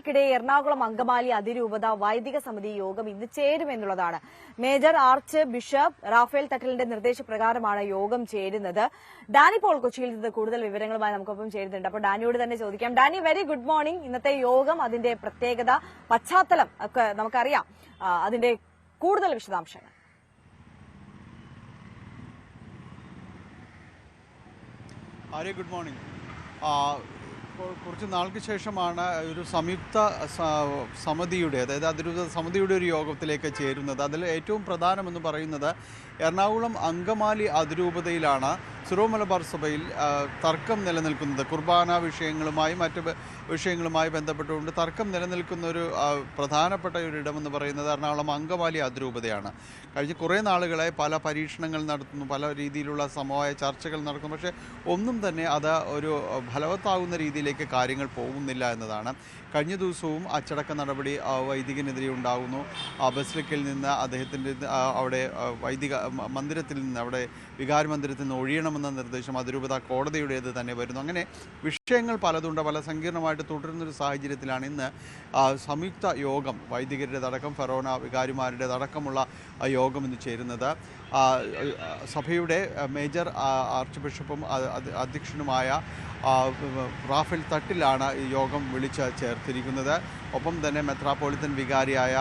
ചർച്ചകൾക്കിടെ എറണാകുളം അങ്കമാലി അതിരൂപത വൈദിക സമിതി യോഗം ഇന്ന് ചേരുമെന്നുള്ളതാണ്. മേജർ ആർച്ച് ബിഷപ്പ് റാഫേൽ തട്ടലിന്റെ നിർദ്ദേശപ്രകാരമാണ് യോഗം ചേരുന്നത്. ഡാനി പോൾ കൊച്ചിയിൽ നിന്ന് കൂടുതൽ വിവരങ്ങളുമായി നമുക്കൊപ്പം ചേരുന്നുണ്ട്. അപ്പോൾ ഡാനിയോട് തന്നെ ചോദിക്കാം. Danny, very good morning. ഇന്നത്തെ യോഗം, അതിന്റെ പ്രത്യേകത, പശ്ചാത്തലം ഒക്കെ നമുക്കറിയാം. അതിന്റെ കൂടുതൽ വിശദാംശങ്ങൾ. Good morning. കുറച്ച് നാൾക്ക് ശേഷമാണ് ഒരു സംയുക്ത സമിതിയുടെ, അതായത് അതിരൂപത സമിതിയുടെ ഒരു യോഗത്തിലേക്ക് ചേരുന്നത്. അതിൽ ഏറ്റവും പ്രധാനമെന്ന് പറയുന്നത് എറണാകുളം അങ്കമാലി അതിരൂപതയിലാണ് സിറോ മലബാർ സഭയിൽ തർക്കം നിലനിൽക്കുന്നത്. കുർബാന വിഷയങ്ങളുമായി മറ്റ് വിഷയങ്ങളുമായി ബന്ധപ്പെട്ടുകൊണ്ട് തർക്കം നിലനിൽക്കുന്ന ഒരു പ്രധാനപ്പെട്ട ഒരു ഇടമെന്ന് പറയുന്നത് എറണാകുളം അങ്കമാലി അതിരൂപതയാണ്. കഴിഞ്ഞ കുറേ നാളുകളായി പല പരീക്ഷണങ്ങൾ നടത്തുന്നു, പല രീതിയിലുള്ള സമവായ ചർച്ചകൾ നടക്കുന്നു. പക്ഷേ ഒന്നും തന്നെ അത് ഒരു ഫലവത്താകുന്ന രീതിയിലേക്ക് കാര്യങ്ങൾ പോകുന്നില്ല എന്നതാണ്. കഴിഞ്ഞ ദിവസവും അച്ചടക്ക നടപടി വൈദികനെതിരെ ഉണ്ടാകുന്നു. ബസിലിക്കയിൽ നിന്ന് അദ്ദേഹത്തിൻ്റെ അവിടെ വൈദിക മന്ദിരത്തിൽ നിന്ന്, അവിടെ വികാര മന്ദിരത്തിൽ നിന്ന് ഒഴിയണമെന്ന നിർദ്ദേശം അതിരൂപത കോടതിയുടേത് തന്നെ വരുന്നു. അങ്ങനെ വിഷയങ്ങൾ പലതുണ്ട്, പല സങ്കീർണമായിട്ട് തുടരുന്നൊരു സാഹചര്യത്തിലാണ് ഇന്ന് സംയുക്ത യോഗം, വൈദികരുടേതടക്കം ഫെറോന വികാരിമാരുടേതടക്കമുള്ള യോഗം ഇന്ന് ചേരുന്നത്. സഭയുടെ മേജർ ആർച്ച് ബിഷപ്പും അധ്യക്ഷനുമായ റാഫേൽ തട്ടിലാണ് ഈ യോഗം വിളിച്ച് ചേർത്തിരിക്കുന്നത്. ഒപ്പം തന്നെ മെത്രാപ്പോളിത്തൻ വികാരിയായ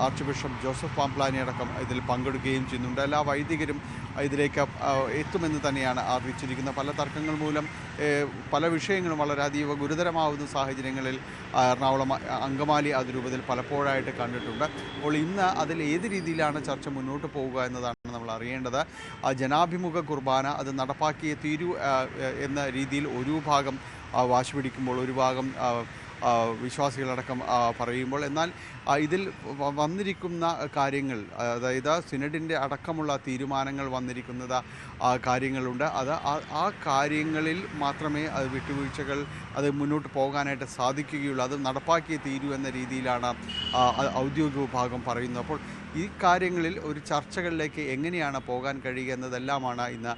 ആർച്ച് ബിഷപ്പ് ജോസഫ് പാംപ്ലാനി അടക്കം ഇതിൽ പങ്കെടുക്കുകയും ചെയ്യുന്നുണ്ട്. എല്ലാ വൈദികരും ഇതിലേക്ക് എത്തുമെന്ന് തന്നെയാണ് അറിയിച്ചിരിക്കുന്നത്. പല തർക്കങ്ങൾ മൂലം പല വിഷയങ്ങളും വളരെ അതീവ ഗുരുതരമാവുന്ന സാഹചര്യങ്ങളിൽ എറണാകുളം അങ്കമാലി അതിരൂപതയിൽ പലപ്പോഴായിട്ട് കണ്ടിട്ടുണ്ട്. അപ്പോൾ ഇന്ന് അതിൽ ഏത് രീതിയിലാണ് ചർച്ച മുന്നോട്ട് പോവുക എന്നതാണ് നമ്മൾ അറിയേണ്ടത്. ജനാഭിമുഖ കുർബാന അത് നടപ്പാക്കിയേ തീരൂ എന്ന രീതിയിൽ ഒരു ഭാഗം വാശി പിടിക്കുമ്പോൾ, ഒരു ഭാഗം വിശ്വാസികളടക്കം പറയുമ്പോൾ, എന്നാൽ ഇതിൽ വന്നിരിക്കുന്ന കാര്യങ്ങൾ, അതായത് സിനഡിൻ്റെ അടക്കമുള്ള തീരുമാനങ്ങൾ വന്നിരിക്കുന്നത് കാര്യങ്ങളുണ്ട്. അത് ആ കാര്യങ്ങളിൽ മാത്രമേ അത് വിട്ടുവീഴ്ചകൾ അത് മുന്നോട്ട് പോകാനായിട്ട് സാധിക്കുകയുള്ളൂ. അത് നടപ്പാക്കിയേ തീരൂ എന്ന രീതിയിലാണ് ഔദ്യോഗിക വിഭാഗം പറയുന്നത്. അപ്പോൾ ഈ കാര്യങ്ങളിൽ ഒരു ചർച്ചകളിലേക്ക് എങ്ങനെയാണ് പോകാൻ കഴിയുക എന്നതെല്ലാമാണ് ഇന്ന്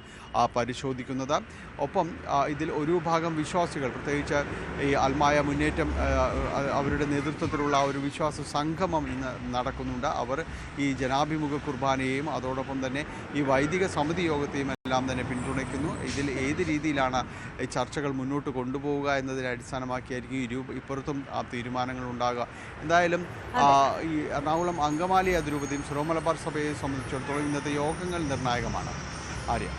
പരിശോധിക്കുന്നത്. ഒപ്പം ഇതിൽ ഒരു ഭാഗം വിശ്വാസികൾ, പ്രത്യേകിച്ച് ഈ അൽമായ മുന്നേറ്റം അവരുടെ നേതൃത്വത്തിലുള്ള ഒരു വിശ്വാസ സംഗമം ഇന്ന് നടക്കുന്നുണ്ട്. അവർ ഈ ജനാഭിമുഖ കുർബാനയെയും അതോടൊപ്പം തന്നെ ഈ വൈദിക സമിതി യോഗത്തെയും എല്ലാം തന്നെ പിന്തുണയ്ക്കുന്നു. ഇതിൽ ഏത് രീതിയിലാണ് ഈ ചർച്ചകൾ മുന്നോട്ട് കൊണ്ടുപോവുക എന്നതിനെ അടിസ്ഥാനമാക്കിയായിരിക്കും ഇപ്പുറത്തും തീരുമാനങ്ങൾ ഉണ്ടാകുക. എന്തായാലും ഈ എറണാകുളം അങ്കമാലി അതിരൂപതയും സിറോ മലബാർ സഭയെ സംബന്ധിച്ചിടത്തോളം ഇന്നത്തെ യോഗങ്ങൾ നിർണായകമാണ്. ആര്യ.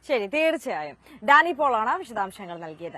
ശരി, തീർച്ചയായും ഡാനി പോളാണ് വിശദാംശങ്ങൾ നൽകിയത്.